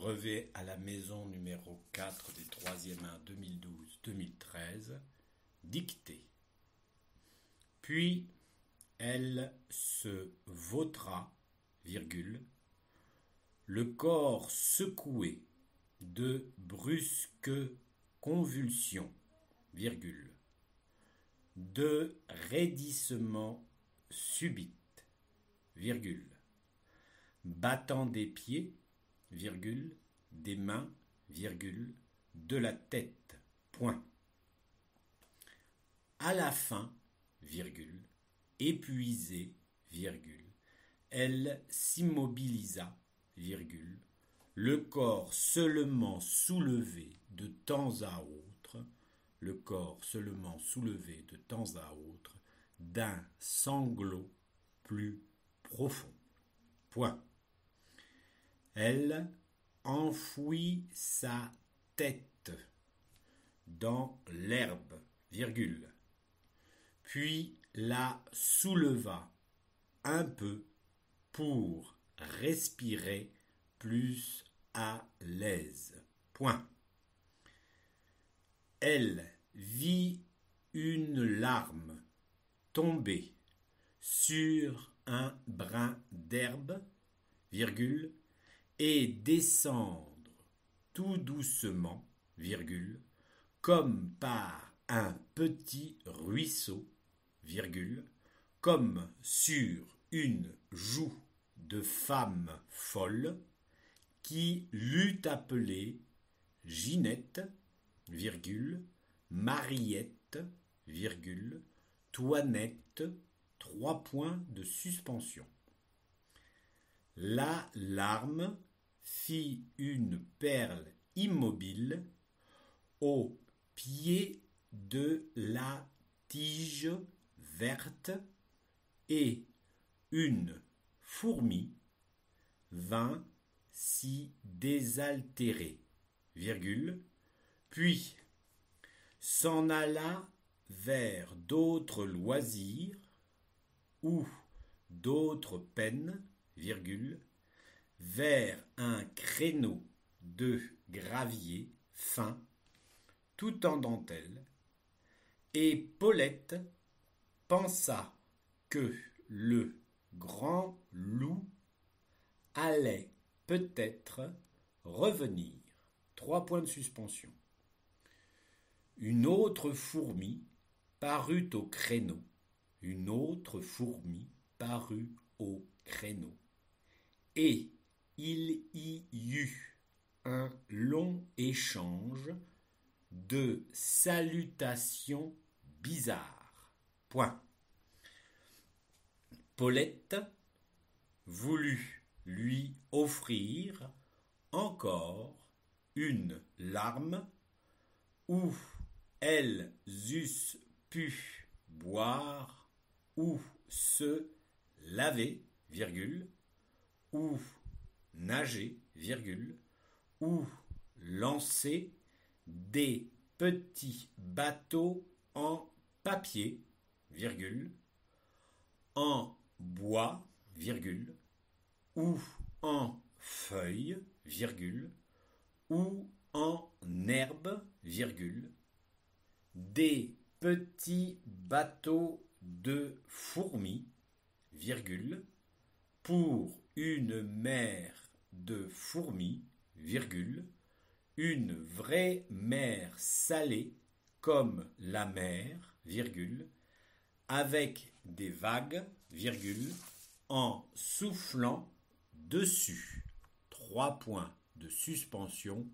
brevet à la maison numéro 4 des 3e 1 2012-2013, dictée. Puis elle se vautra, virgule, le corps secoué de brusques convulsions, virgule, de raidissements subites, virgule, battant des pieds, virgule, des mains, virgule, de la tête, point. À la fin, virgule, épuisée, virgule, elle s'immobilisa, virgule, le corps seulement soulevé de temps à autre, le corps seulement soulevé de temps à autre, d'un sanglot plus profond. Point. Elle enfouit sa tête dans l'herbe, virgule, puis la souleva un peu pour respirer plus à l'aise. Point. Elle vit une larme tomber sur un brin d'herbe, virgule, et descendre tout doucement, virgule, comme par un petit ruisseau, virgule, comme sur une joue de femme folle qui l'eût appelée Ginette, virgule, Mariette, virgule, Toinette, 3 points de suspension. La larme fit une perle immobile au pied de la tige verte et une fourmi vint s'y désaltérer, virgule, puis s'en alla vers d'autres loisirs ou d'autres peines, virgule, vers un créneau de gravier fin, tout en dentelle, et Paulette pensa que le grand loup allait peut-être revenir. 3 points de suspension. Une autre fourmi parut au créneau. Une autre fourmi parut au créneau. Et il y eut un long échange de salutations bizarres. Point. Paulette voulut lui offrir encore une larme où elles eussent pu boire ou se laver, virgule, ou nager, virgule, ou lancer des petits bateaux en papier, virgule, en bois, virgule, ou en feuilles, virgule, ou en herbe, virgule, des petits bateaux de fourmis, virgule, pour une mer de fourmis, virgule, une vraie mer salée comme la mer, virgule, avec des vagues, virgule, en soufflant dessus. 3 points de suspension